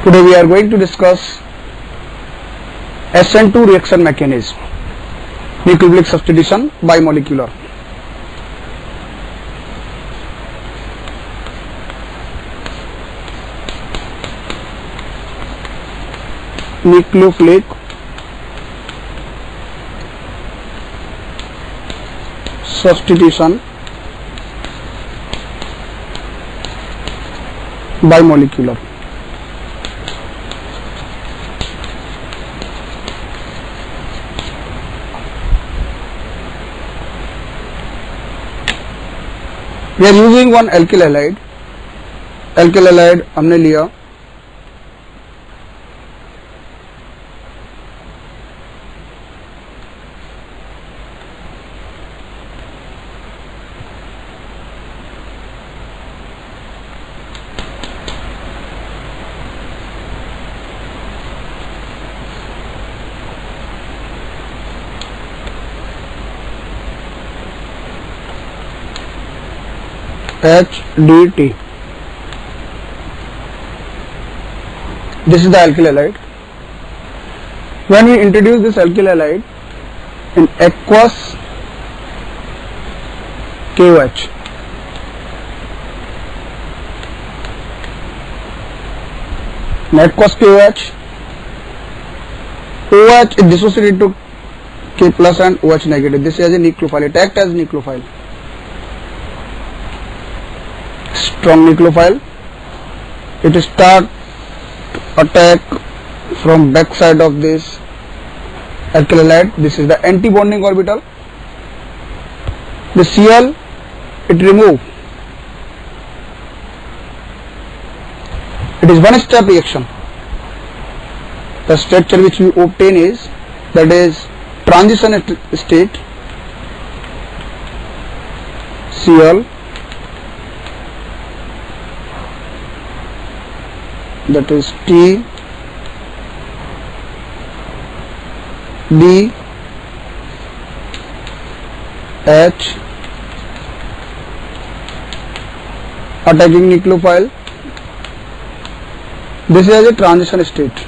Today we are going to discuss SN2 reaction mechanism, nucleophilic substitution bimolecular. Nucleophilic substitution bimolecular. We are using one alkyl halide. Alkyl halide हमने लिया HDT. This is the alkyl halide. When we introduce this alkyl halide in aqueous KOH, in aqueous KOH, OH is dissociated to K plus and OH negative. This is a nucleophile. It acts as nucleophile. Strong nucleophile. It start attack from back side of this alkyl halide. This is the anti-bonding orbital. The Cl it remove. It is one step reaction. The structure which we obtain is, that is transition state, Cl, that is T, D, H, attacking nucleophile. This is a transition state.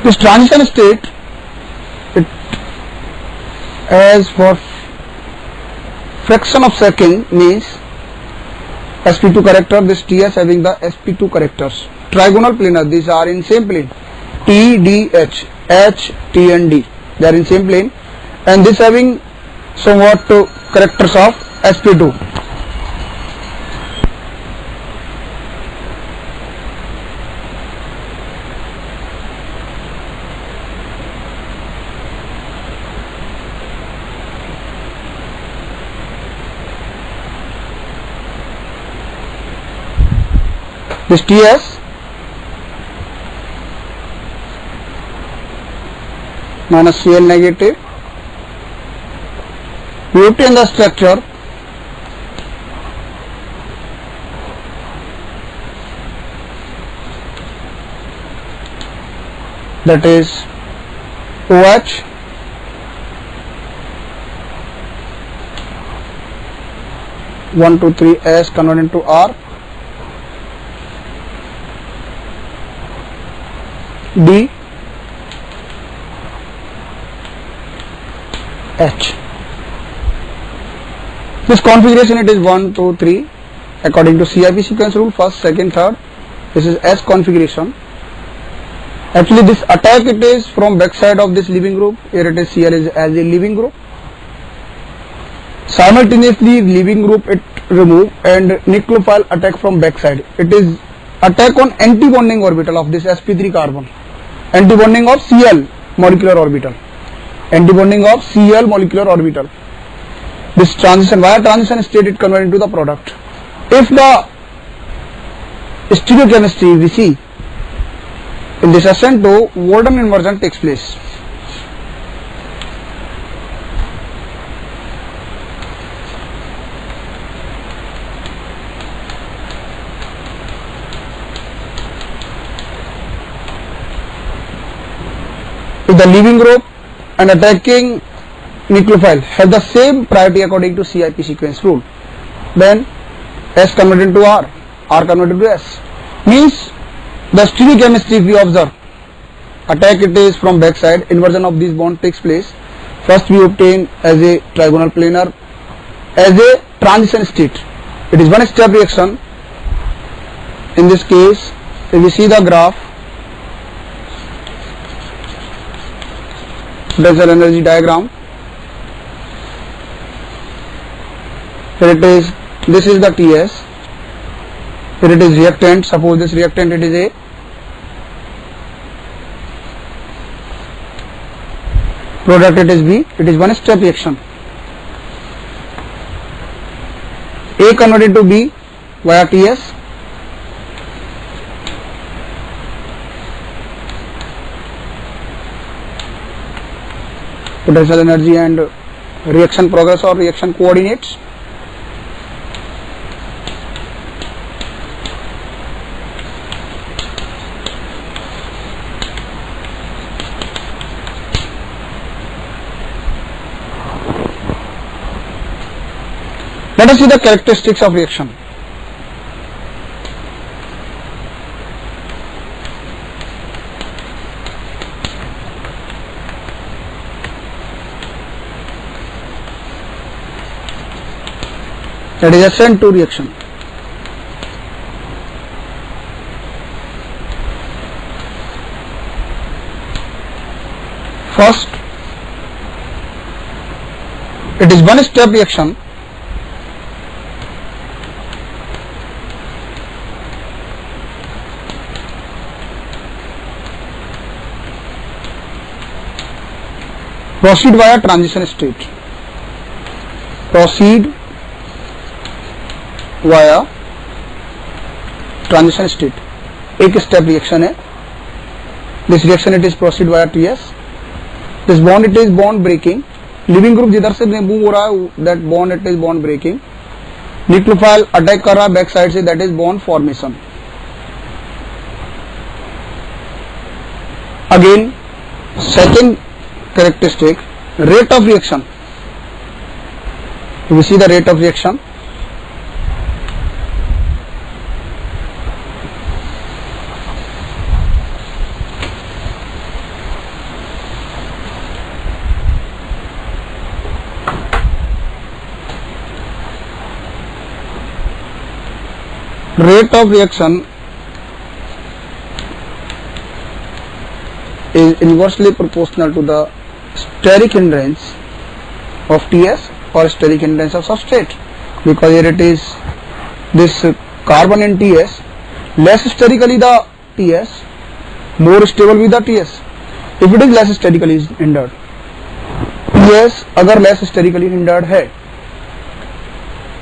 This transition state, it as for fraction of second means sp2 character. This Ts having the sp2 characters. Trigonal planar, these are in same plane. T, D, H, H, T and D, they are in same plane, and this having somewhat characters of sp2. This Ts minus Cl negative. We obtain the structure that is OH, one, two, three, S converted into R, D, H. This configuration, it is 1, 2, 3 according to CIP sequence rule, first, second, third. This is S configuration. Actually this attack, it is from back side of this leaving group. Here it is Cl is as a leaving group. Simultaneously leaving group it remove and nucleophile attack from back side. It is attack on anti-bonding orbital of this sp3 carbon. Anti-bonding of Cl molecular orbital. Anti-bonding of Cl molecular orbital. This transition, via transition state, it converted into the product. If the stereochemistry we see in this SN2, Walden inversion takes place. If the leaving group and attacking nucleophile have the same priority according to CIP sequence rule, then S converted into R, R converted to S. Means the stereochemistry if we observe, attack it is from back side, inversion of this bond takes place. First we obtain as a trigonal planar as a transition state. It is one step reaction. In this case, if we see the graph, potential energy diagram, here it is, this is the TS, here it is reactant, suppose this reactant it is A, product it is B, it is one step reaction. A converted to B via TS, potential energy and reaction progress or reaction coordinates. Let us see the characteristics of reaction. That is SN2 reaction. First, it is one step reaction. Proceed via transition state. Proceed via transition state. एक step reaction है. This reaction it is proceed via TS. This bond it is bond breaking. Leaving group जिधर से move हो रहा है, that bond it is bond breaking. Nucleophile attack कर रहा है back side से, that is bond formation. Again, second characteristic, rate of reaction. We see the rate of reaction. Rate of reaction is inversely proportional to the steric hindrance of TS or steric hindrance of substrate, because here it is this carbon in TS, less sterically the TS, more stable with the TS. If it is less sterically hindered, TS अगर less sterically hindered है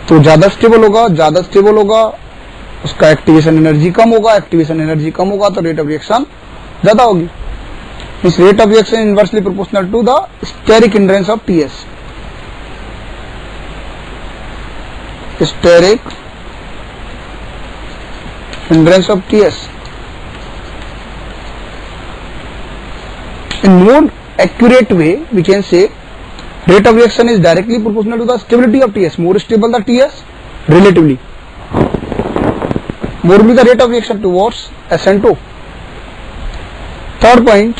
तो ज़्यादा stable होगा, उसका activation energy कम होगा, तो rate of reaction ज़्यादा होगी. This rate of reaction is inversely proportional to the steric hindrance of TS. Steric hindrance of TS. In more accurate way, we can say rate of reaction is directly proportional to the stability of TS. More stable the TS, relatively, more will be the rate of reaction towards SN2. Third point,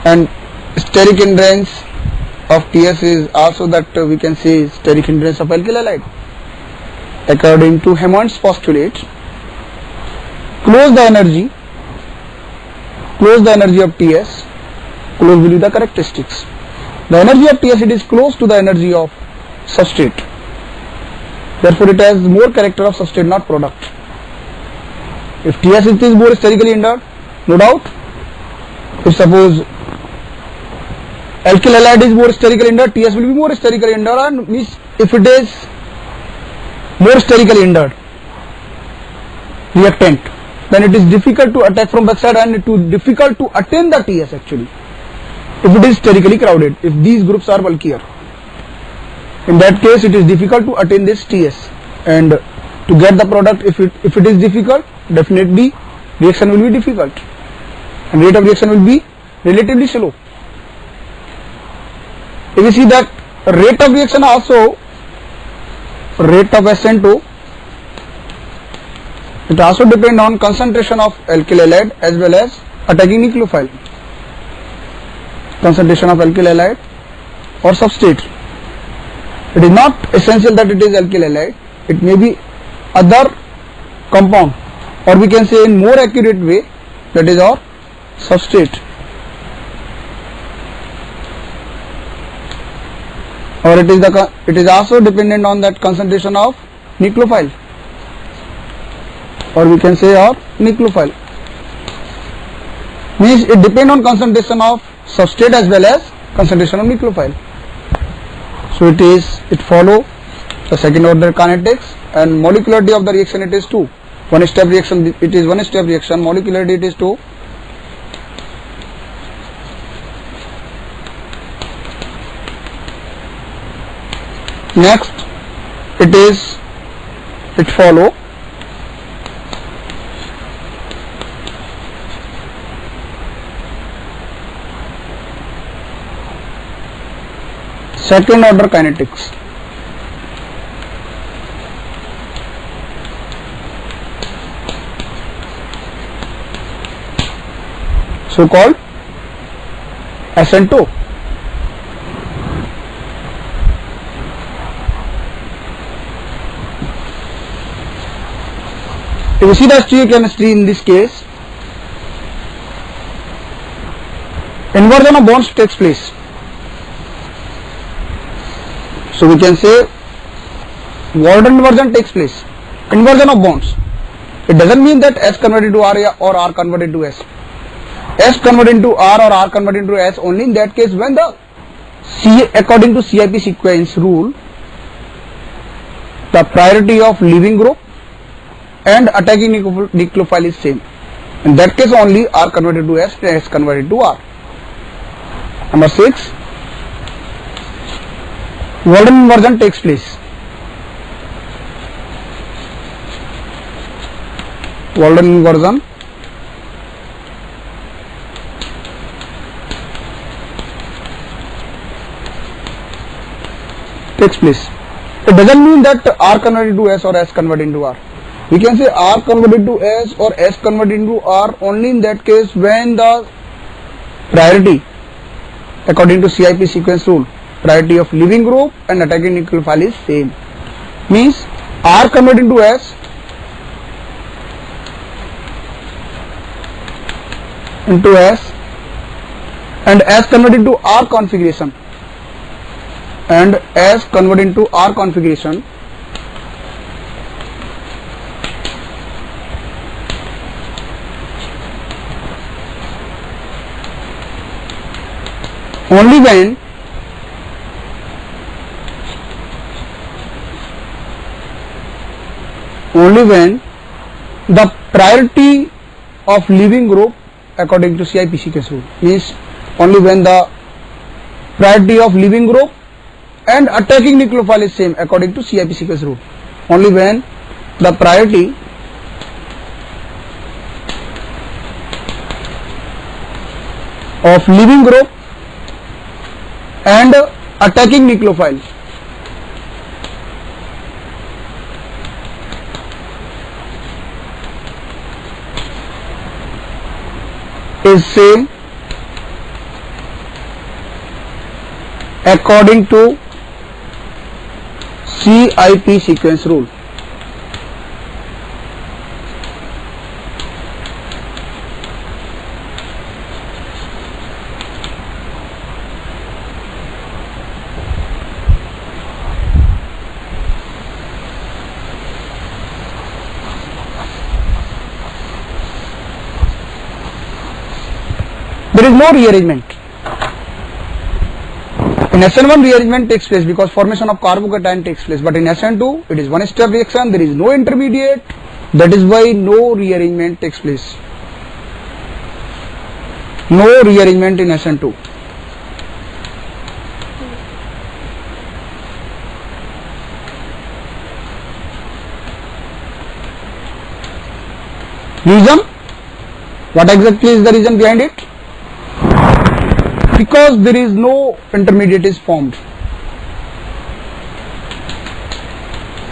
and steric hindrance of TS is also that we can say steric hindrance of alkyl halide. According to Hammond's postulate, close the energy of TS, close will be the characteristics. The energy of TS it is close to the energy of substrate. Therefore, it has more character of substrate, not product. If TS it is more sterically hindered, no doubt. If suppose alkyl halide is more sterically hindered, TS will be more sterically hindered, and means if it is more sterically hindered reactant, then it is difficult to attack from backside and it is difficult to attain the TS actually. If it is sterically crowded, if these groups are bulkier, in that case it is difficult to attain this TS, and to get the product, if it is difficult, definitely reaction will be difficult. and rate of reaction will be relatively slow. If you see that rate of reaction also, rate of SN2, it also depend on concentration of alkyl halide as well as attacking nucleophile. Concentration of alkyl halide or substrate. It is not essential that it is alkyl halide, it may be other compound, or we can say in more accurate way that is our substrate, or it is also dependent on that concentration of nucleophile, or we can say our nucleophile. Means it depends on concentration of substrate as well as concentration of nucleophile. So it follow the second order kinetics, and molecularity of the reaction it is 2. One step reaction, it is one step reaction, molecularity it is 2. Next it follow second order kinetics. So called SN2. If you see the stereochemistry in this case, inversion of bonds takes place. So we can say Walden inversion takes place. Inversion of bonds. It doesn't mean that S converted to R or R converted to S. S converted into R or R converted into S only in that case when the according to CIP sequence rule, the priority of leaving group and attacking nucleophile is same. In that case only R converted to S and S converted to R. Number 6, Walden inversion takes place. Walden inversion takes place. It doesn't mean that R converted to S or S converted into R. We can say R converted to S or S converted into R only in that case when the priority according to CIP sequence rule, priority of leaving group and attacking nucleophile is same. Means R converted into S and S converted into R configuration and S converted into R configuration only when the priority of leaving group according to CIP sequence rule, means only when the priority of leaving group and attacking nucleophile is same according to CIP sequence rule. Only when the priority of leaving group and attacking nucleophile is same according to CIP sequence rule. There is no rearrangement. In SN1 rearrangement takes place because formation of carbocation takes place, but in SN2 it is one step reaction, there is no intermediate, that is why no rearrangement takes place. No rearrangement in SN2. Reason? What exactly is the reason behind it? Because there is no intermediate is formed.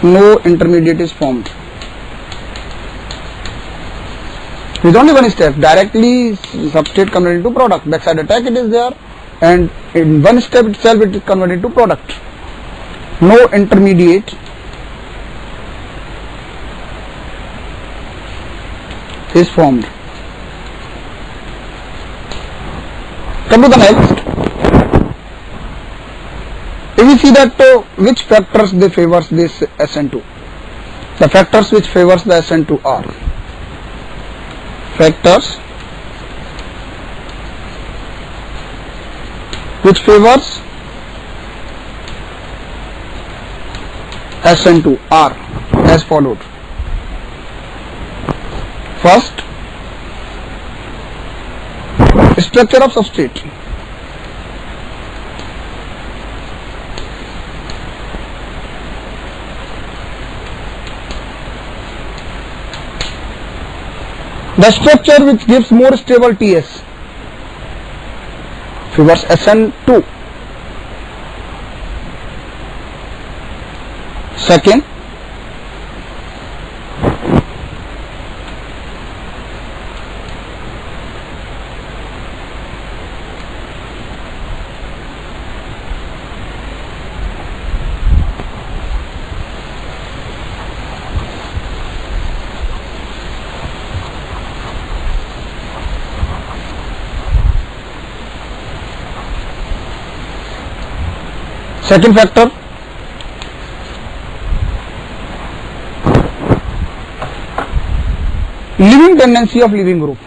No intermediate is formed. There is only one step. Directly substrate converted into product. Backside attack it is there, and in one step itself it is converted into product. No intermediate is formed. Come to the next. If we see that which factors they favors this SN2, the factors which favors the SN2 are factors which favors SN2 are as followed. First, structure of substrate. The structure which gives more stable TS favors SN2. Second, second factor, leaving tendency of leaving group.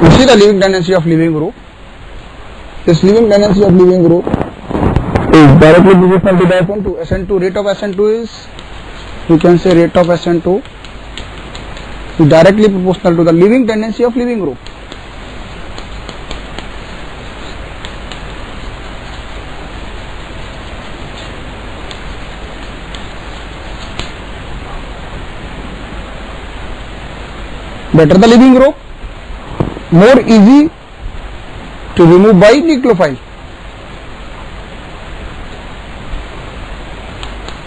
You see the leaving tendency of leaving group. This leaving tendency of leaving group is directly proportional to the SN2. SN2 rate of SN2 is, you can say, rate of SN2 is directly proportional to the leaving tendency of leaving group. Better the leaving group, more easy to remove by nucleophile.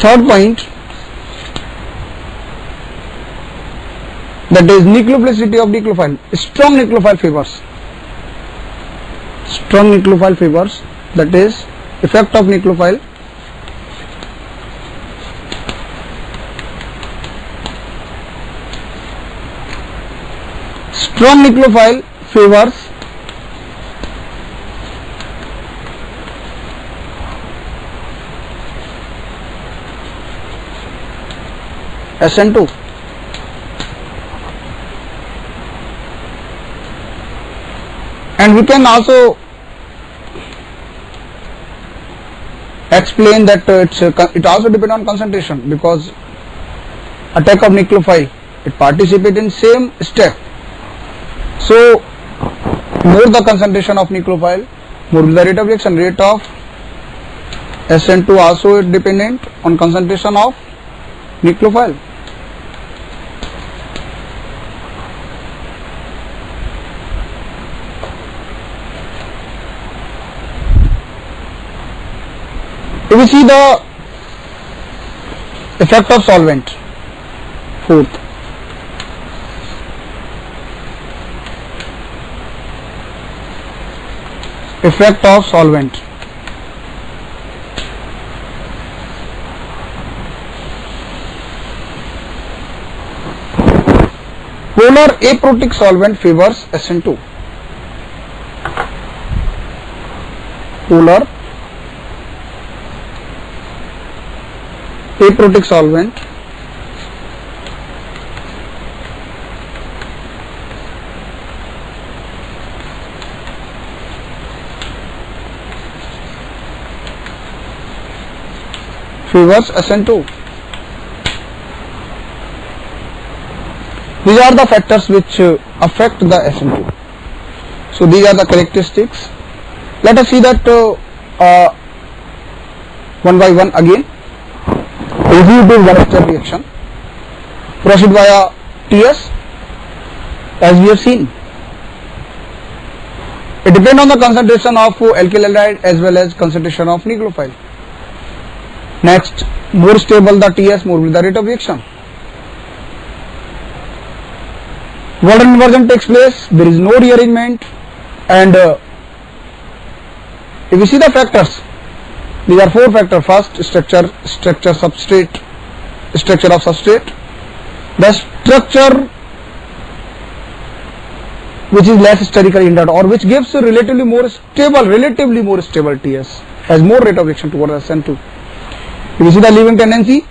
Third point, that is nucleophilicity of nucleophile. Strong nucleophile favors. Strong nucleophile favors, that is effect of nucleophile. Strong nucleophile favors SN2. And we can also explain that it also depends on concentration, because attack of nucleophile, it participate in same step. So more the concentration of nucleophile, more the rate of reaction. Rate of SN2 also is dependent on concentration of nucleophile. If we see the effect of solvent, fourth, effect of solvent. Polar aprotic solvent favors SN2. Polar aprotic solvent favors SN2. These are the factors which affect the SN2. So these are the characteristics. Let us see that one by one again. Review the one-step reaction. Proceed via TS, as we have seen. It depends on the concentration of alkyl halide as well as concentration of nucleophile. Next, more stable the TS, more will the rate of reaction. Water inversion takes place, there is no rearrangement, and if you see the factors, these are four factors. First, structure of substrate. The structure which is less sterical hindered or which gives a relatively more stable TS has more rate of reaction towards SN2. If you see the leaving tendency,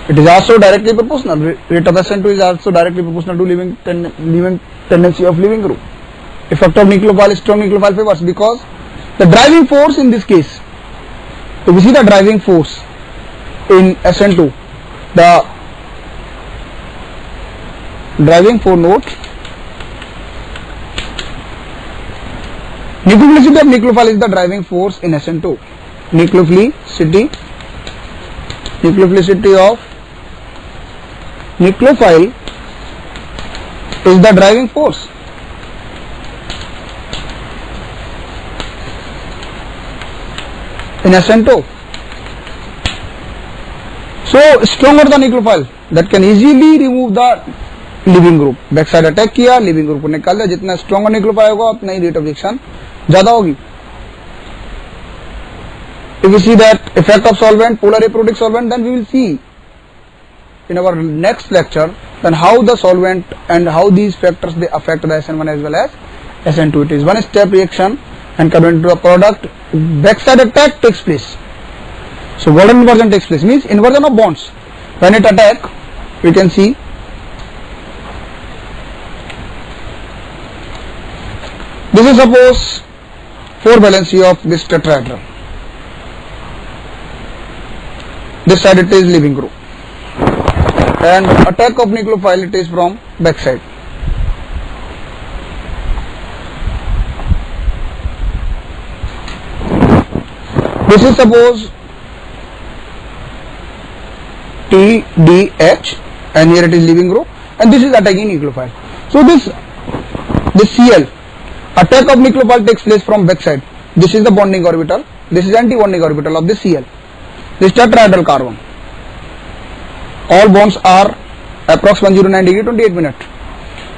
it is also directly proportional. Rate of SN2 is also directly proportional to leaving tendency of leaving group. Effect of nucleophile, strong nucleophile favors, because the driving force in this case, if we see the driving force in SN2, the driving force note, nucleophilicity of nucleophile is the driving force in SN2. Nucleophilicity of nucleophile is the driving force. In SN2. So stronger the nucleophile, that can easily remove the leaving group. Backside attack किया, leaving group को निकाल दिया. जितना stronger nucleophile होगा उतना ही rate of reaction ज़्यादा होगी. If we see that effect of solvent, polar aprotic solvent, then we will see in our next lecture then how the solvent and how these factors they affect the SN1 as well as SN2. It is one step reaction and convert into a product. Backside attack takes place. So water inversion takes place, means inversion of bonds. When it attack, we can see this is suppose 4 valency of this tetrahedron. This side it is leaving group, and attack of nucleophile it is from backside. This is suppose TDH, and here it is leaving group, and this is attacking nucleophile. So this Cl, attack of nucleophile takes place from backside. This is the bonding orbital, this is anti-bonding orbital of this Cl, this tetrahedral carbon. All bonds are approx 109 degree 28 minutes.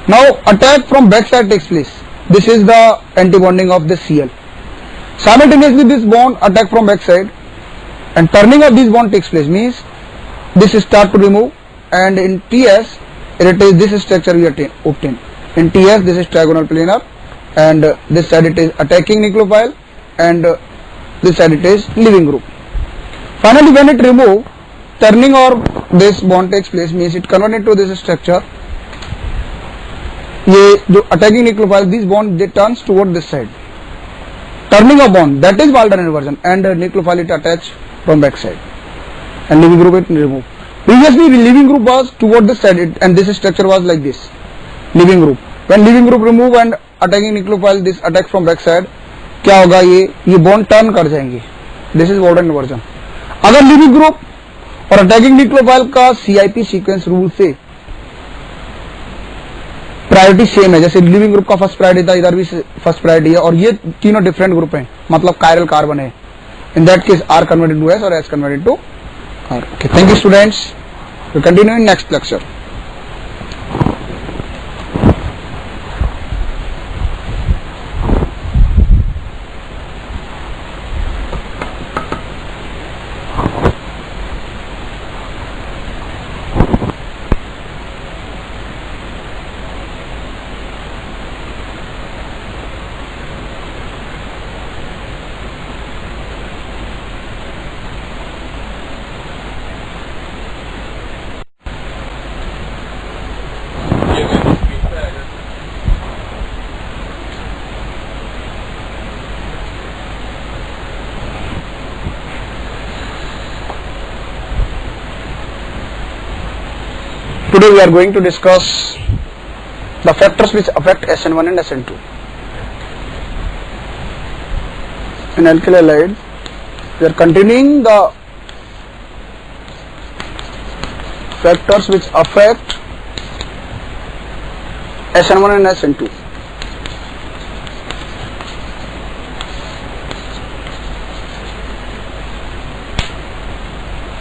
Now attack from backside takes place. This is the anti-bonding of this Cl. Simultaneously this bond attack from backside and turning of this bond takes place, means this start to remove, and in TS it is this structure we obtain. In TS this is trigonal planar, and this side it is attacking nucleophile, and this side it is leaving group. Finally when it remove, turning or this bond takes place, means it convert into this structure. ये जो attacking nucleophile, this bond they turns toward this side. Turning a bond, that is Walden inversion, and nucleophile it attach from back side, and leaving group it remove. Previously leaving group was toward this side, and this structure was like this, leaving group. When leaving group remove and attacking nucleophile, this attack from back side, क्या होगा, ये bond turn कर जाएंगे. This is Walden inversion. अगर leaving group और attacking nucleophile का CIP sequence rule से priority same है, जैसे लिविंग ग्रुप का फर्स्ट प्रायोरिटी था, इधर भी फर्स्ट प्रायोरिटी है, और ये तीनों डिफरेंट ग्रुप हैं, मतलब कायरल कार्बन है. In that case R converted to S और S converted to R. Okay, thank you students. We continue in next lecture. Today we are going to discuss the factors which affect SN1 and SN2. In alkyl halide, we are continuing the factors which affect SN1 and SN2.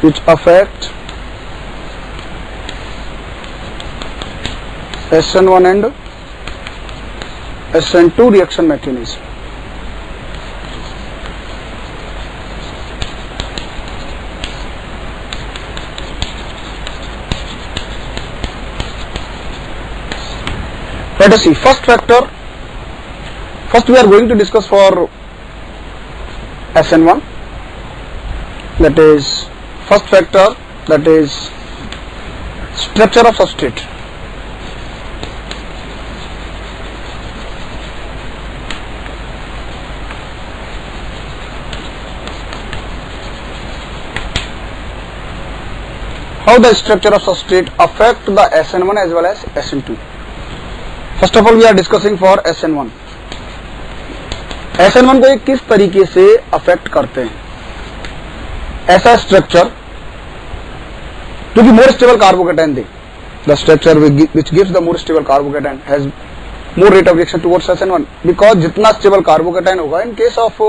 Which affect SN1 and SN2 reaction mechanism. Let us see. First factor. First we are going to discuss for SN1. That is first factor, that is structure of substrate. How the structure of substrate affect the SN1 as well as SN2. First of all we are discussing for SN1. SN1 को ये किस तरीके से affect करते हैं? ऐसा structure जो कि मोर स्टेबल कार्बोकेटाइन दे. The structure which gives the more stable carbocation has more rate of reaction towards SN1 because जितना स्टेबल कार्बोकेटाइन होगा in case of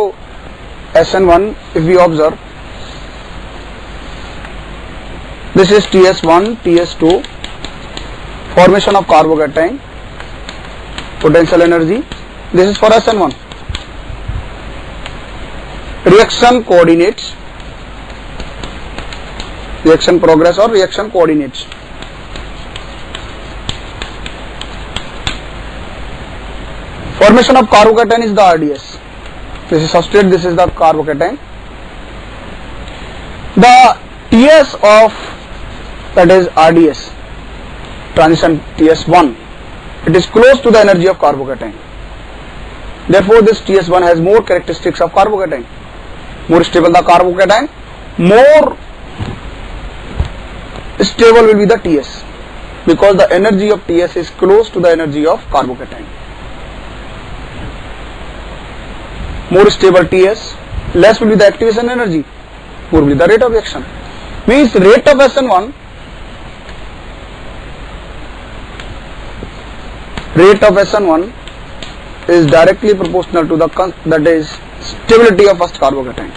SN1 if we observe this is TS1, TS2, formation of carbocation, potential energy. This is for SN1. Reaction coordinates, reaction progress or reaction coordinates. Formation of carbocation is the RDS. This is substrate, this is the carbocation. The TS of that is RDS, transition TS1, it is close to the energy of carbocation. Therefore, this TS1 has more characteristics of carbocation. More stable the carbocation, more stable will be the TS, because the energy of TS is close to the energy of carbocation. More stable TS, less will be the activation energy, more will be the rate of reaction. Means rate of SN1, rate of SN1 is directly proportional to the that is stability of first carbocation.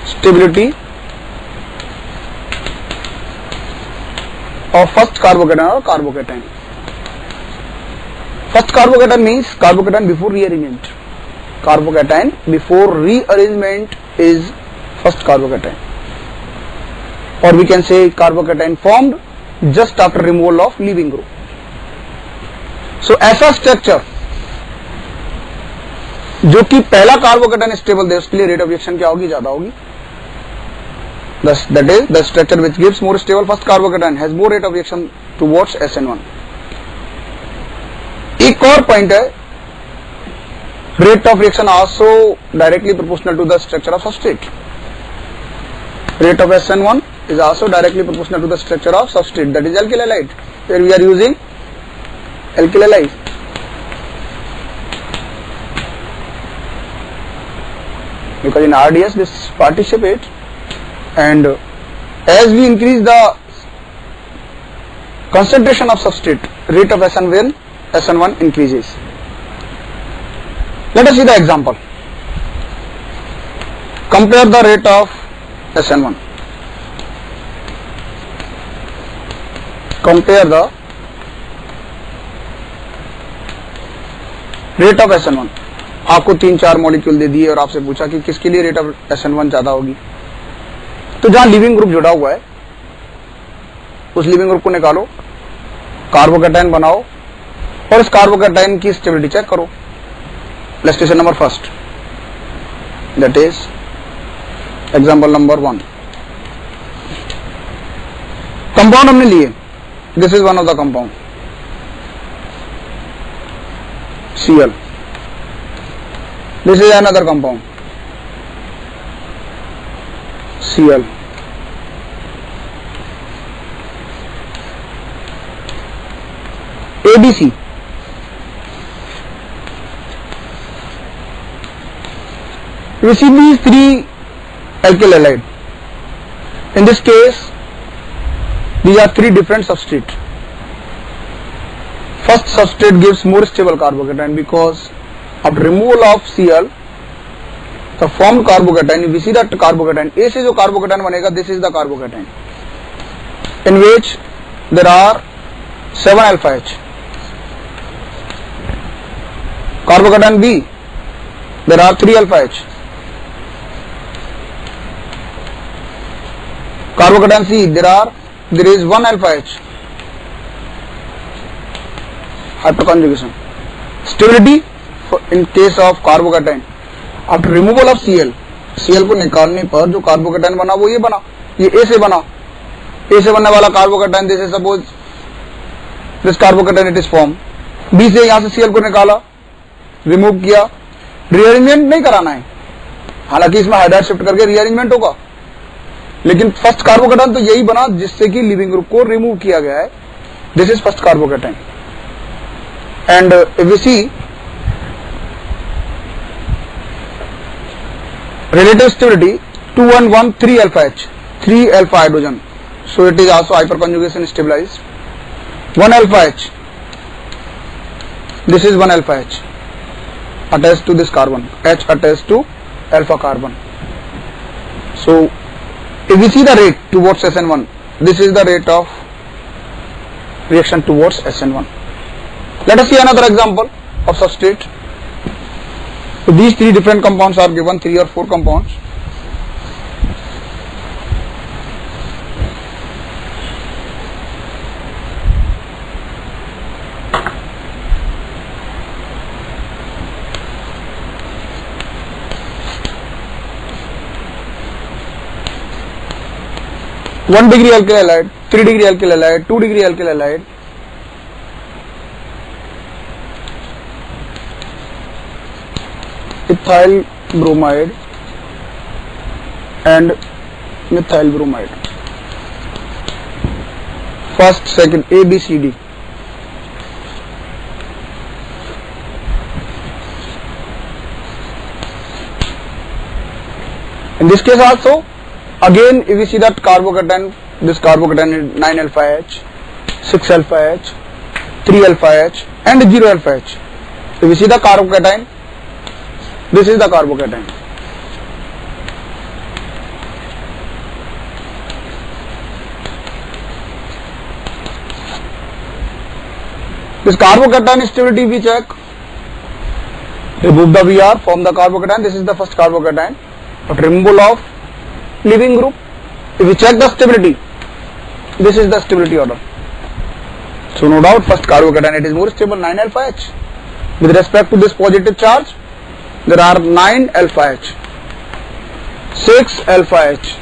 Stability of first carbocation or carbocation. First carbocation means carbocation before rearrangement. Carbocation before rearrangement is first carbocation. Or we can say carbocation formed just after removal of leaving group. So ऐसा structure जो कि पहला carbocation stable दे उसके लिए rate of reaction क्या होगी? ज्यादा होगी. That is the structure which gives more stable first carbocation has more rate of reaction towards SN1. एक और पॉइंट है, rate of reaction also directly proportional to the structure of substrate. Rate of SN1 is also directly proportional to the structure of substrate, that is alkyl halide. Here we are using alkyl halide. Because in RDS this participate, and as we increase the concentration of substrate, rate of SN1 increases. Let us see the example. Compare the rate of SN1. Compare the rate of SN1. आपको 3-4 molecule दे दिए और आपसे पूछा कि किसके लिए rate of SN1 ज्यादा होगी. तो जहां लिविंग ग्रुप जुड़ा हुआ है उस लिविंग ग्रुप को निकालो, कार्बोकेटाइन बनाओ और इस कार्बोकेटाइन की स्टेबिलिटी चेक करो. Illustration number first, that is example number 1. Compound हमने लिए, this is one of the compound Cl. This is another compound Cl. ABC. We see these three alkyl halide. In this case, these are three different substrates. First substrate gives more stable carbocation because after removal of Cl, the formed carbocation, we see that carbocation A से जो carbocation बनेगा, this is the carbocation, in which there are 7 alpha H. Carbocation B, there are 3 alpha H. Carbocation C, there is 1 alpha H. Hyperconjugation. Stability in case of carbocation, after removal of Cl, Cl को निकालने पर जो carbocation बना वो ये बना, ये A से बना, A से बनने वाला कार्बोकेटाइन, जैसे suppose this carbocation it is form, B से यहाँ से Cl को निकाला, रिमूव किया, रीअरेंजमेंट नहीं कराना है, हालांकि इसमें हाइड्राइड शिफ्ट करके रीअरेंजमेंट होगा, लेकिन फर्स्ट कार्बोकेटाइन तो यही बना जिससे कि लिविंग ग्रुप को रिमूव किया गया है. This is first carbocation. And if we see relative stability 2 and 1 3 alpha H, 3 alpha hydrogen, so it is also hyperconjugation stabilized. 1 alpha H, this is 1 alpha H attached to this carbon, H attached to alpha carbon. So if we see the rate towards SN1, this is the rate of reaction towards SN1. Let us see another example of substrate. So these three different compounds are given, 3 or 4 compounds. One degree alkyl halide, 3 degree alkyl halide, 2 degree alkyl halide, ethyl bromide and methyl bromide. First, second, A, B, C, D. In this case also, again if we see that carbocation, this carbocation is 9 alpha H, 6 alpha H, 3 alpha H and 0 alpha H. If we see the carbocation, this is the carbocation. This carbocation stability we check. Remove the Br, form the carbocation. This is the first carbocation. But removal of leaving group. If we check the stability, this is the stability order. So no doubt first carbocation it is more stable, 9 alpha H. With respect to this positive charge, there are 9 alpha H, 6 alpha H,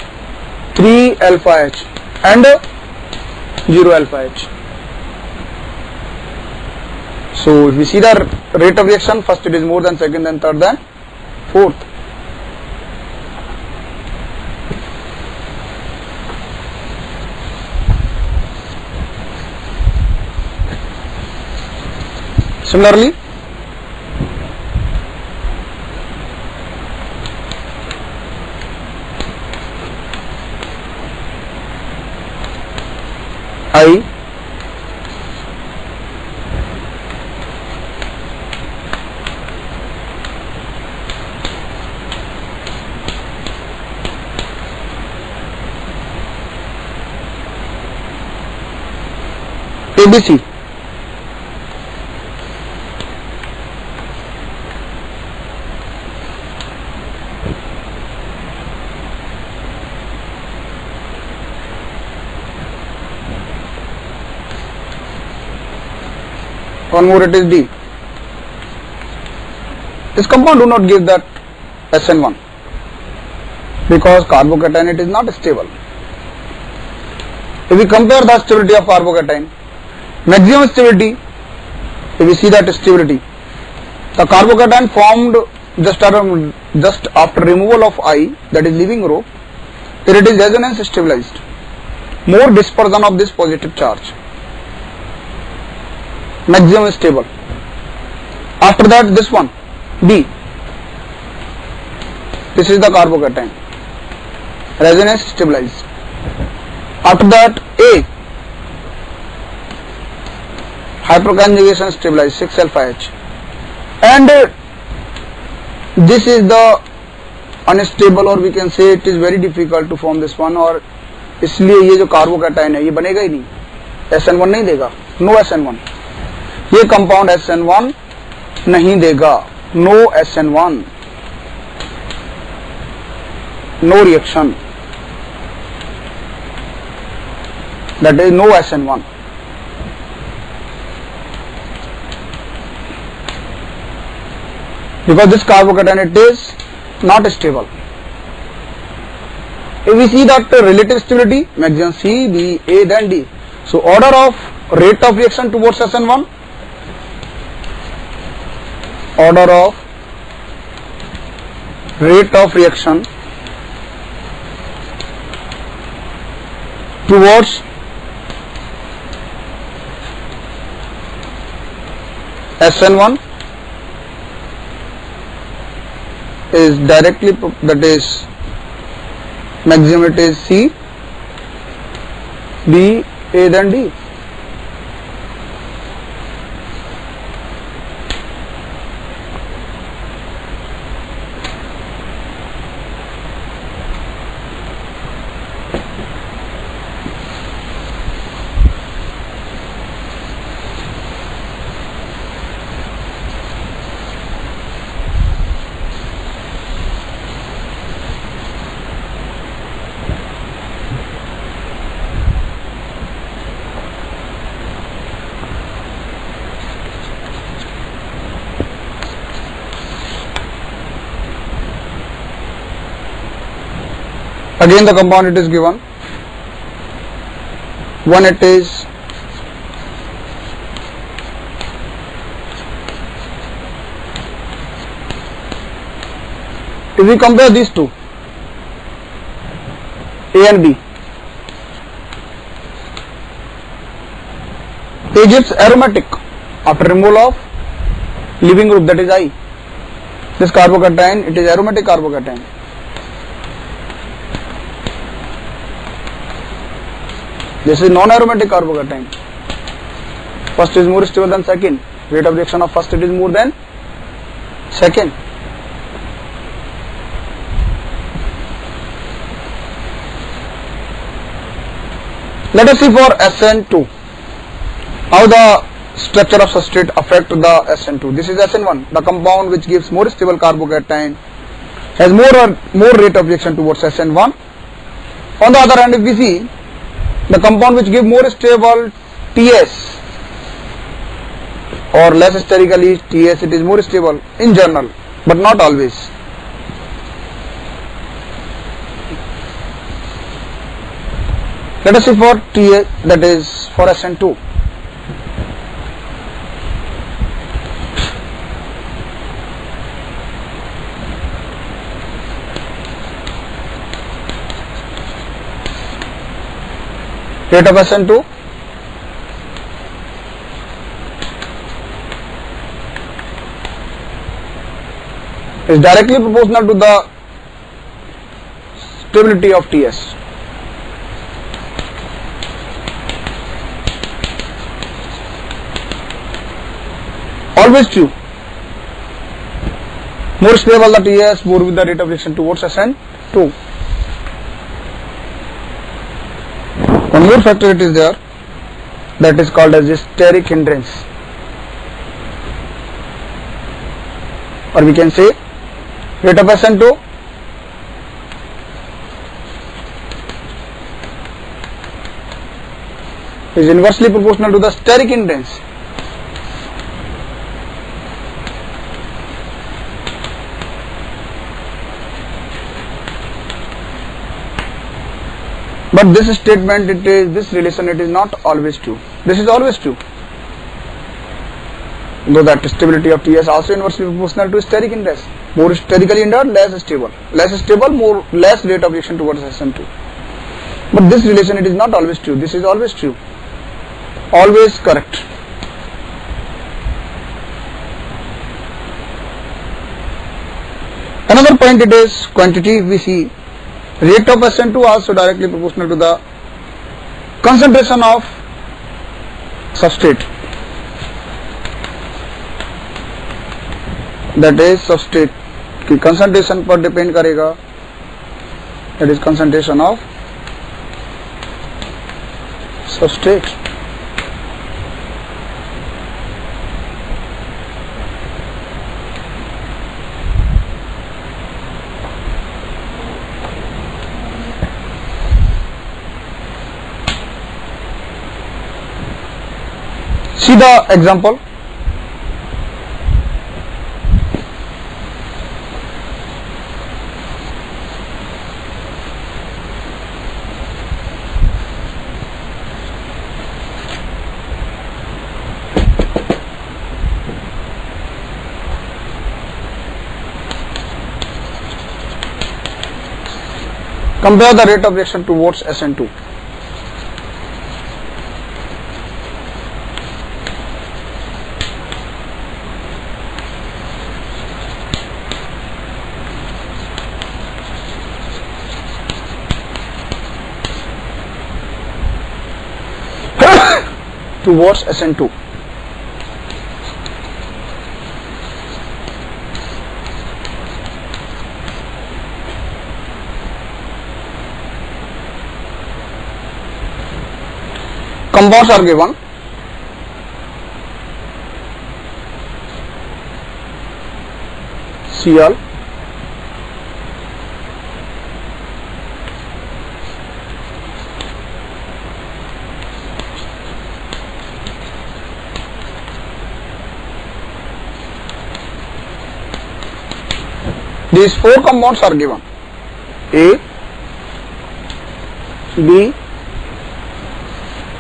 3 alpha H and 0 alpha H. So if we see the rate of reaction, first it is more than second, then third, then fourth. Similarly, I, ABC. One more, it is D. This compound do not give that SN1 because carbocation it is not stable. If we compare the stability of carbocation, maximum stability, if we see that stability, the carbocation formed just after removal of I, that is leaving group, it is resonance stabilized. More dispersion of this positive charge. maximum stable. After that, this one, B. This is the carbocation. Resonance stabilized. After that, A. Hyperconjugation stabilized, 6 alpha H. And this is the unstable, or we can say it is very difficult to form this one, और इसलिए ये जो carbocation है ये बनेगा ही नहीं, SN1 नहीं देगा, नो SN1, ये कंपाउंड SN1 नहीं देगा, no SN1, no reaction, that is no SN1. Because this carbocation, it is not stable. If we see that relative stability, maximum C, B, A, then D. So order of rate of reaction towards SN1, order of rate of reaction towards SN1 is directly, that is maximum, it is C, B, A, then D. Again the compound it is given, one it is if we compare these two, A and B, A gives aromatic after removal of leaving group, that is I. This carbocation, it is aromatic carbocation. This is non-aromatic carbocation. First is more stable than second. Rate of reaction of first it is more than second. Let us see for SN2. How the structure of substrate affect the SN2. This is SN1, the compound which gives more stable carbocation, has more rate of reaction towards SN1. On the other hand, if we see the compound which give more stable TS or less sterically TS, it is more stable in general, but not always. Let us see for TS, that is for SN2. Rate of SN2 is directly proportional to the stability of TS. Always true. More stable the TS, more with the rate of reaction towards SN2. One more factor it is there, that is called as steric hindrance, or we can say rate of SN2 is inversely proportional to the steric hindrance. But this statement, it is, this relation, it is not always true. This is always true. Though that stability of TS also inversely proportional to steric index. More sterically hindered, less stable. Less stable, less rate of reaction towards SN2. But this relation, it is not always true. This is always true. Always correct. Another point, it is quantity. If we see, rate of SN2 also directly proportional to the concentration of substrate, that is substrate की concentration पर depend करेगा, that is concentration of substrate. See the example. Compare the rate of reaction towards SN2. Towards SN2. Compounds are given. Cl, these four compounds are given: A, B,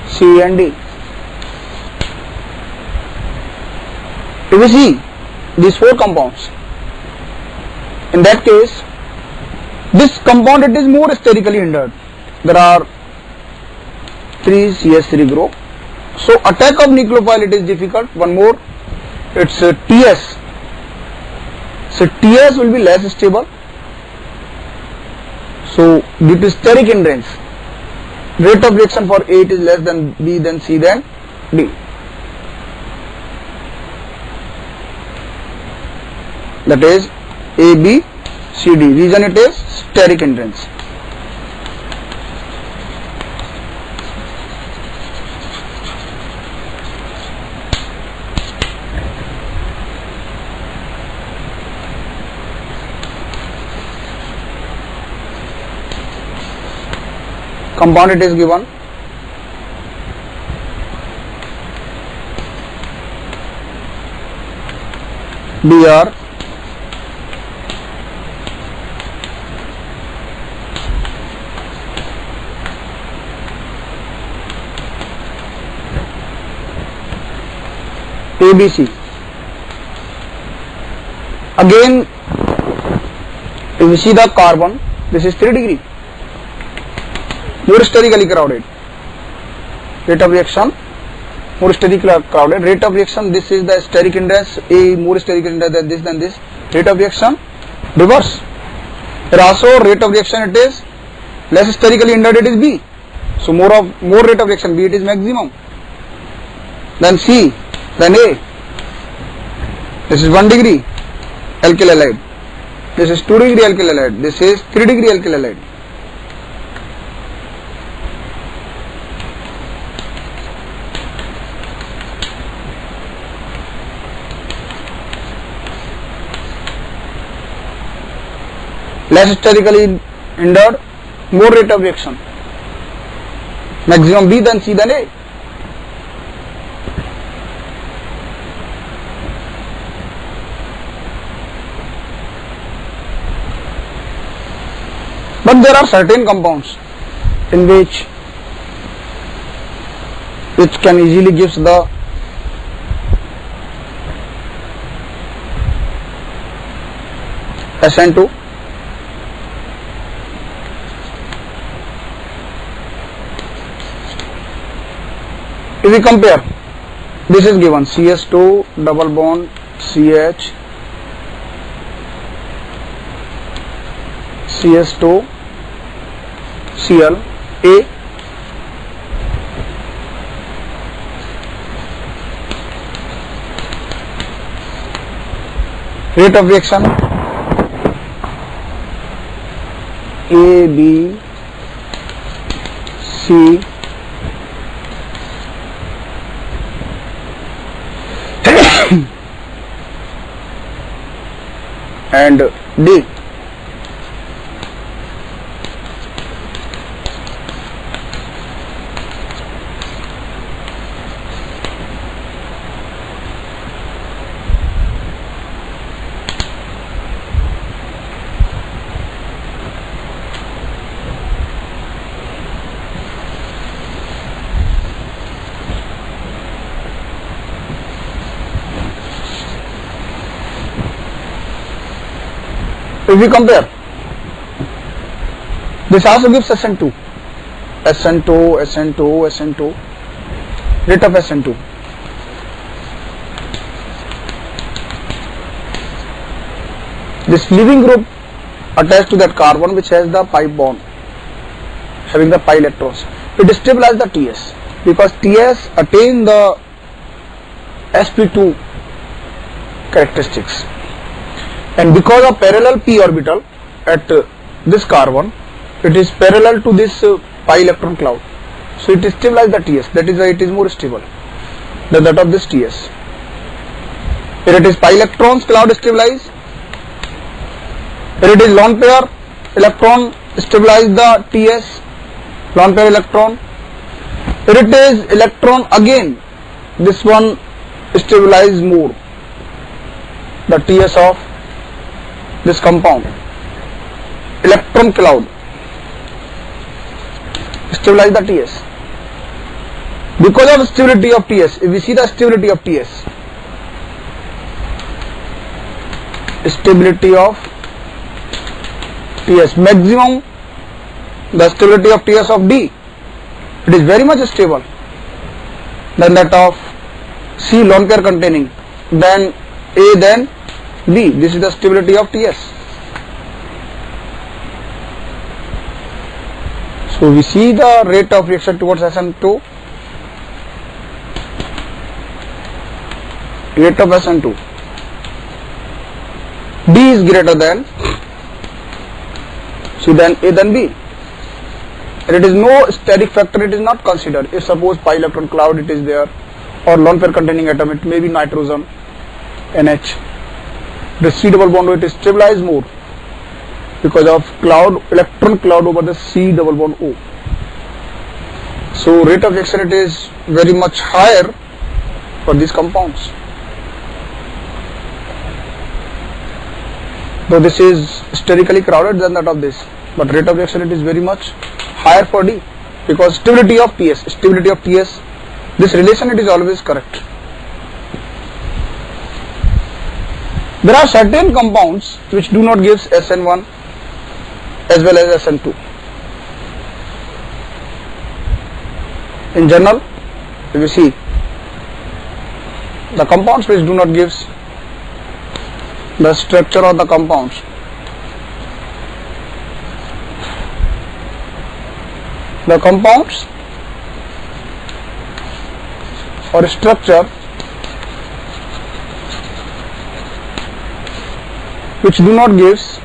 C and D. If we see these four compounds, in that case, this compound, it is more sterically hindered. There are 3 CH3 group. So attack of nucleophile, it is difficult. One more, it's TS. So TS will be less stable. So due to steric hindrance, rate of reaction for A is less than B, then C, then D. That is A, B, C, D. Reason, it is steric hindrance. Compound, it is given. Br, ABC. Again, if you see the carbon, this is 3 degree. More sterically crowded. Rate of reaction more sterically crowded. Rate of reaction, this is the steric hindrance. A more steric hindrance than this. Rate of reaction reverse. Here also rate of reaction, it is less sterically hindered, it is B. So more rate of reaction, B, it is maximum. Then C, then A. This is 1 degree alkyl halide. This is 2 degree alkyl halide. This is 3 degree alkyl halide. Less sterically hindered, more rate of reaction. Maximum B, then C, then A. But there are certain compounds in which can easily gives the SN2. If we compare, this is given CS2 double bond CH CS2 Cl A, rate of reaction A, B, C, and D. If we compare, this also gives SN2, SN2, SN2, SN2, rate of SN2. This leaving group attached to that carbon which has the pi bond, having the pi electrons, it stabilizes the TS because TS attain the sp2 characteristics. And because of parallel p orbital at this carbon, it is parallel to this pi electron cloud, so it stabilizes the TS. That is why it is more stable than that of this TS. Here it is pi electrons cloud stabilized. Here it is lone pair electron stabilize the TS, lone pair electron. Here it is electron again, this one stabilize more the TS of this compound, electron cloud stabilize the TS. Because of stability of TS, if we see the stability of TS, stability of TS, maximum the stability of TS of D, it is very much stable than that of C lone pair containing, then A, then B. This is the stability of TS. So we see the rate of reaction towards SN2, rate of SN2, D is greater than C, then A, then B. And it is no steric factor, it is not considered. If suppose pi electron cloud it is there, or lone pair containing atom, it may be nitrogen, NH. The C double bond it is stabilized more because of cloud, electron cloud over the C double bond O. So rate of reaction it is very much higher for these compounds. Though this is sterically crowded than that of this, but rate of reaction it is very much higher for D because stability of TS, this relation it is always correct. There are certain compounds which do not give SN1 as well as SN2. In general, if you see the compounds which do not give the structure of the compounds, the compounds or structure which do not gives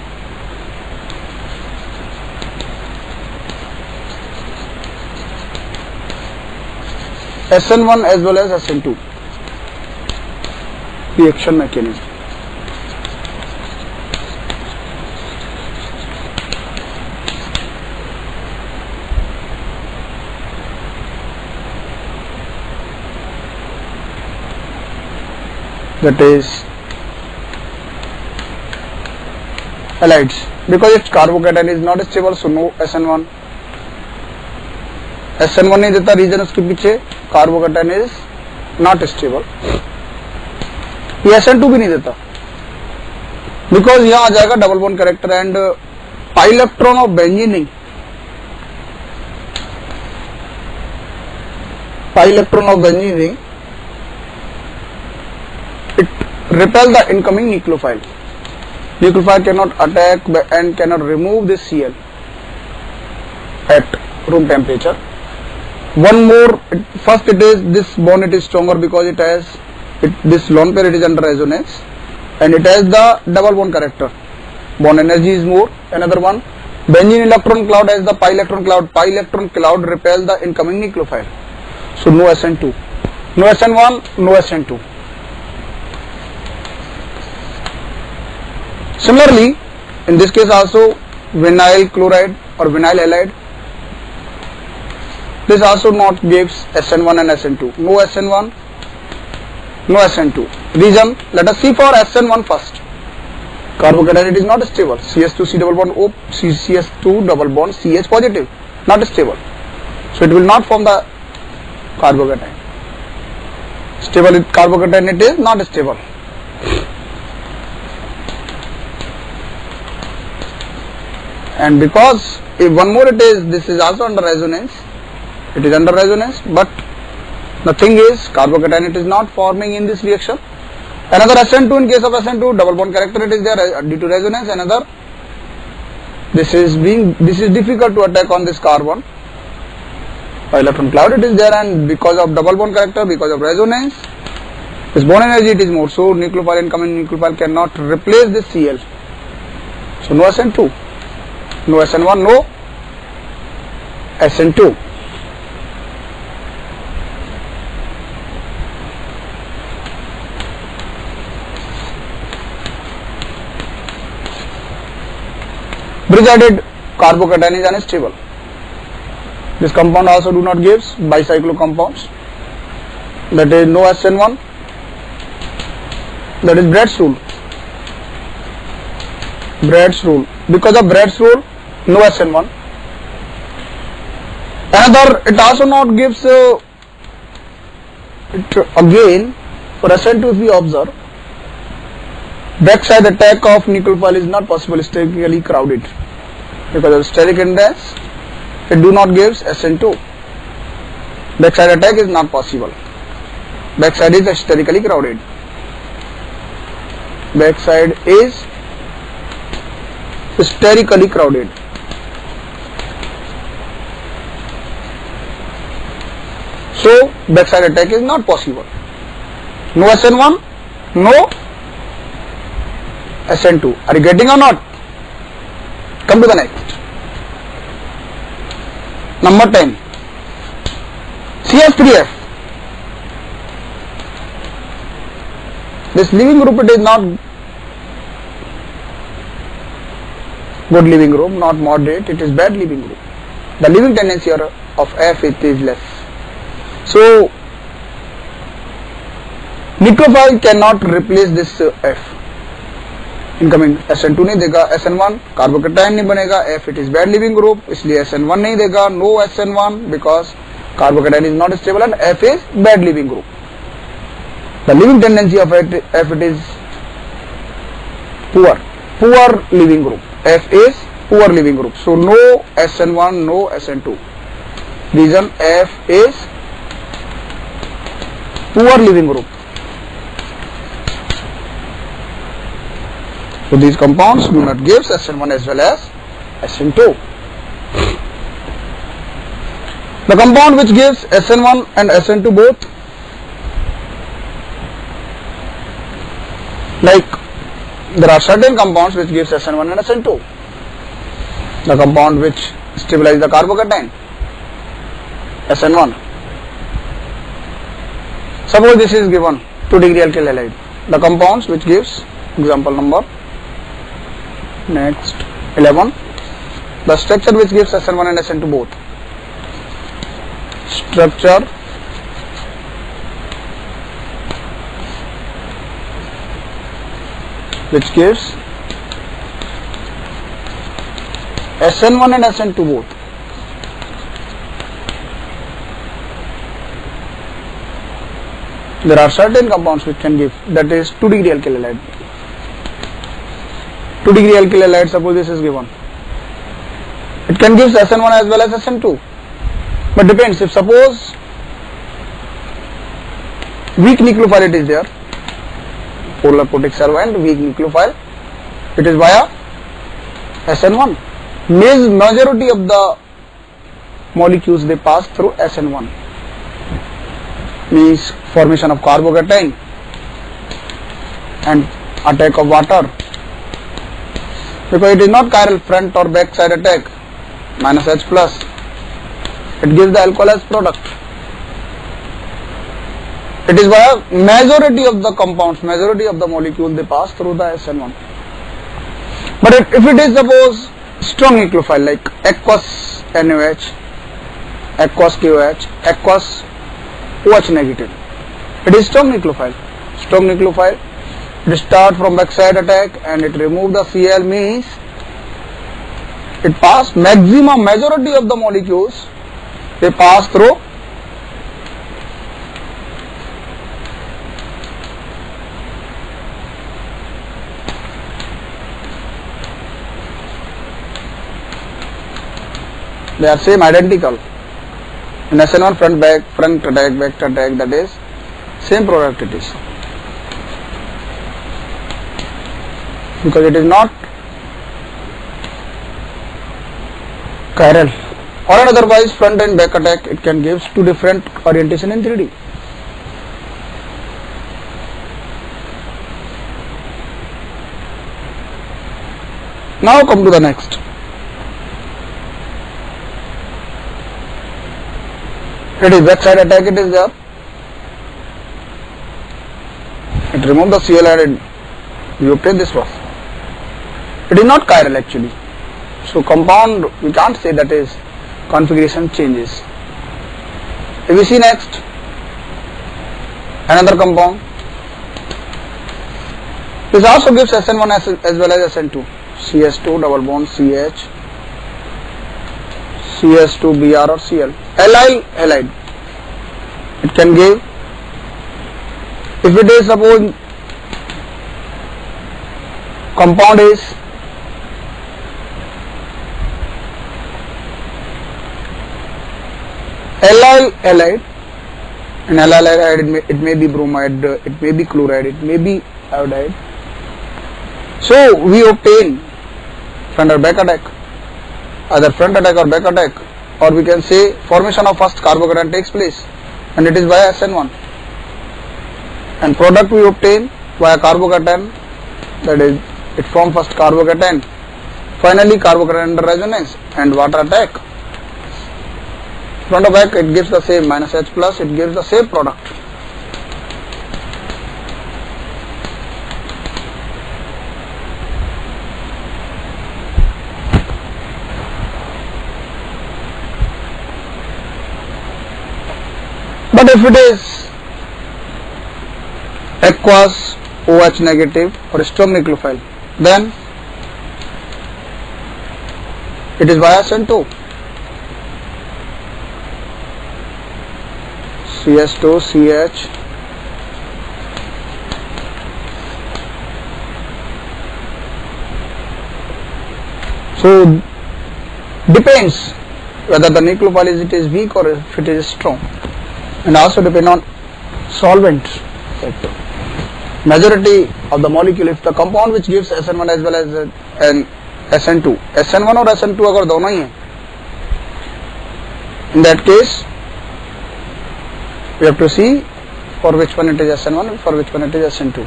SN1 as well as SN2 reaction mechanism. That is halides, because its carbocation is not stable, so no SN1. SN1 नहीं देता, reason उसके पीछे carbocation is not stable. ये SN2 भी नहीं देता because यहाँ आ जाएगा double bond character and pi electron of benzene नहीं, पाई इलेक्ट्रॉन ऑफ बेंजीन नहीं, it repel the incoming nucleophile. Nucleophile cannot attack and cannot remove this Cl at room temperature. One more, first it is this bond, it is stronger because it has this lone pair, it is under resonance and it has the double bond character. Bond energy is more. Another one, benzene electron cloud has the pi electron cloud. Pi electron cloud repels the incoming nucleophile. So no SN2, no SN1, no SN2. Similarly, in this case also vinyl chloride or vinyl halide, this also not gives SN1 and SN2. No SN1, no SN2. Reason, let us see for SN1 first. Carbocation it is not stable. CS2 C double bond O, CS2 double bond CH positive, not stable. So it will not form the carbocation. Stable carbocation it is not stable. And because if one more it is, this is also under resonance. It is under resonance, but the thing is carbocation it is not forming in this reaction. Another SN2, in case of SN2 double bond character it is there due to resonance. Another, this is difficult to attack on this carbon. Electron cloud it is there, and because of double bond character, because of resonance, this bond energy it is more. So nucleophile, incoming nucleophile cannot replace this Cl. So no SN2, no SN1, no SN2. Bridge added carbocation is unstable. This compound also do not gives bicyclo compounds. That is no SN1. That is Brett's rule. Brett's rule. Because of Brett's rule, no SN1. Another, it also not gives it again for SN2 if we observe. Backside attack of nucleophile is not possible, sterically crowded. Because of steric index, it do not gives SN2. Backside attack is not possible. Backside is sterically crowded. Backside is sterically crowded. So backside attack is not possible. No SN1, no SN2. Are you getting or not? Come to the next. Number 10. CH3F. This leaving group it is not good leaving group, not moderate, it is bad leaving group. The leaving tendency of F it is less. So nucleophile cannot replace this F. Incoming SN2 नहीं देगा, SN1 carbocation नहीं बनेगा, F it is bad leaving group, इसलिए SN1 नहीं देगा, no SN1 because carbocation is not stable and F is bad leaving group. The leaving tendency of F it is poor leaving group. F is poor leaving group. So no SN1, no SN2. Reason, F is poor leaving group. So these compounds do not give SN1 as well as SN2. The compound which gives SN1 and SN2 both, like there are certain compounds which gives SN1 and SN2. The compound which stabilizes the carbocation, SN1. Suppose this is given 2 degree alkyl halide. The compounds which gives, example number next 11, the structure which gives SN1 and SN2 both. Structure which gives SN1 and SN2 both. There are certain compounds which can give, that is 2 degree alkyl halide. 2 degree alkyl halide, suppose this is given. It can give SN1 as well as SN2. But depends, if suppose weak nucleophile it is there, polar protic servo and weak nucleophile, It is via SN1. Majority of the molecules they pass through SN1. Means formation of carbocation and attack of water. Because it is not chiral front or back side attack, minus H plus. It gives the alcohol as product. It is via majority of the compounds, majority of the molecule they pass through the SN1. But if it is suppose strong nucleophile like aqueous NaOH, aqueous KOH, aqueous OH negative, it is strong nucleophile. Strong nucleophile, it start from backside attack and it remove the Cl, means it pass maximum majority of the molecules they pass through they are same identical. In SN1 front attack, back attack, that is same product it is. Because it is not chiral. Or otherwise front and back attack, it can give two different orientation in 3D. Now come to the next. It is backside attack, it is there. It remove the Cl and we obtain this one. It is not chiral actually. So compound, we can't say that is configuration changes. If we see next, another compound. This also gives SN1 as well as SN2. CS2 double bond CH, CS2 Br or Cl. Allyl halide. It can give, if it is suppose compound is allyl halide, and allyl halide it may be bromide, it may be chloride, it may be iodide. So we obtain front or back attack, either front attack or back attack, or we can say formation of first carbocation takes place and it is via SN1, and product we obtain via carbocation, that is it forms first carbocation, finally carbocation under resonance and water attack. Front or back it gives the same, minus H plus, it gives the same product. But if it is aqueous OH negative or strong nucleophile, then it is via SN2. CS2 CH, so depends whether the nucleophile is, it is weak or if it is strong, and also depend on solvent factor. Majority of the molecule, if the compound which gives SN1 as well as an SN2, SN1 or SN2 अगर दोनों ही हैं, in that case we have to see for which one it is SN1 and for which one it is SN2.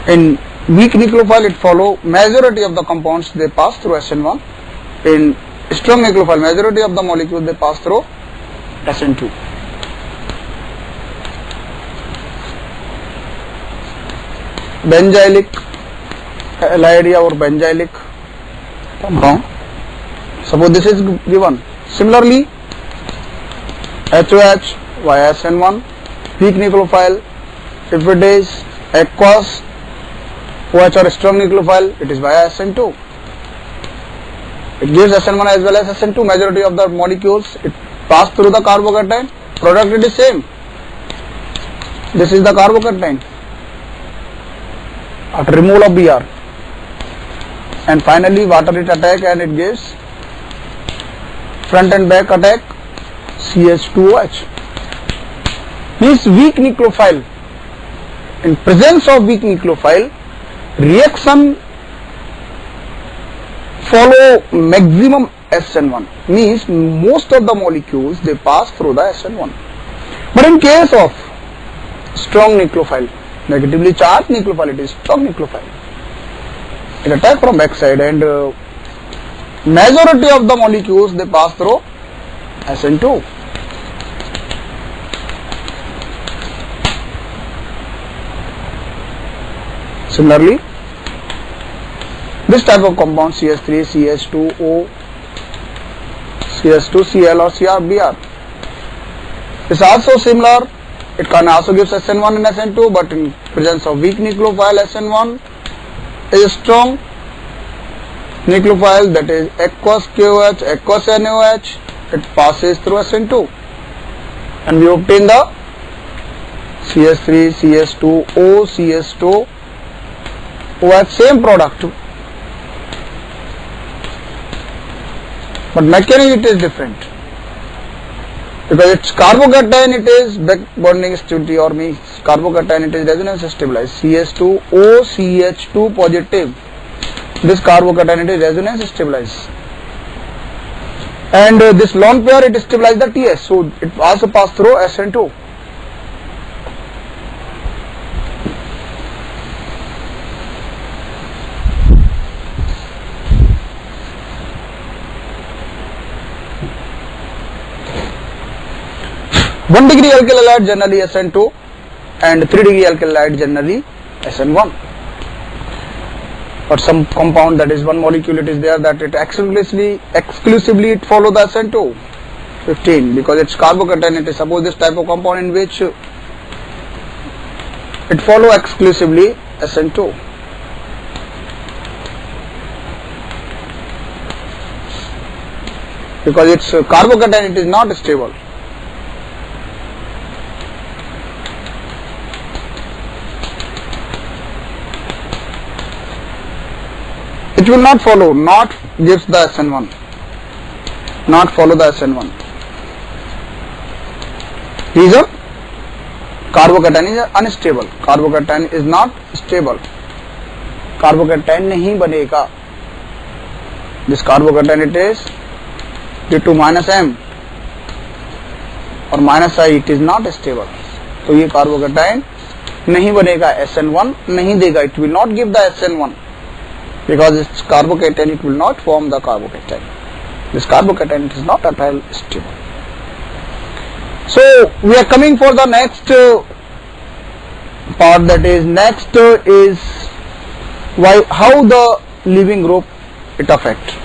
In weak nucleophile it follow majority of the compounds they pass through SN1. In strong nucleophile majority of the molecules they pass through SN2. Benzylic halide or benzylic compound, suppose this is given. Similarly HOH via SN1, weak nucleophile, if it is aqueous OH or strong nucleophile, it is via SN2. It gives SN1 as well as SN2. Majority of the molecules it pass through the carbocation. Product it is same. This is the carbocation after removal of Br, and finally water it attack and it gives front and back attack CH2OH. Means weak nucleophile. In presence of weak nucleophile, reaction follow maximum SN1. Means most of the molecules they pass through the SN1. But in case of strong nucleophile, negatively charged nucleophile, it is strong nucleophile. It attack from backside and majority of the molecules they pass through SN2. Similarly, this type of compound CH3, CH2O, CH2Cl or CrBr is also similar. It can also give SN1 and SN2, but in presence of weak nucleophile, SN1 is strong nucleophile, that is aqueous KOH, aqueous NaOH, it passes through SN2 and we obtain the CH3, CH2O, CH2OH, same product, but mechanically it is different. Because it's carbocation, it is back bonding stability, or means carbocation, it is resonance stabilized. CH2O, CH2 positive. This carbocation, it is resonance stabilized. And this lone pair, it stabilizes the TS. So it also passes through SN2. One degree alkyl halide generally SN2 and 3 degree alkyl halide generally SN1. But some compound, that is one molecule, it is there that it exclusively it follow the SN2 15 because it's carbocation. It is suppose this type of compound in which it follow exclusively SN2. Because it's carbocation, it is not stable. It will not follow, not gives the SN1, not follow the SN1. Reason? Carbocation is unstable. Carbocation is not stable. Carbocation नहीं बनेगा. This carbocation it is due to minus M or minus I, it is not stable. तो ये carbocation नहीं बनेगा, SN1 नहीं देगा. It will not give the SN1. Because it's carbocation, it will not form the carbocation. This carbocation is not at all stable. So we are coming for the next part, that is next is how the leaving group it affect.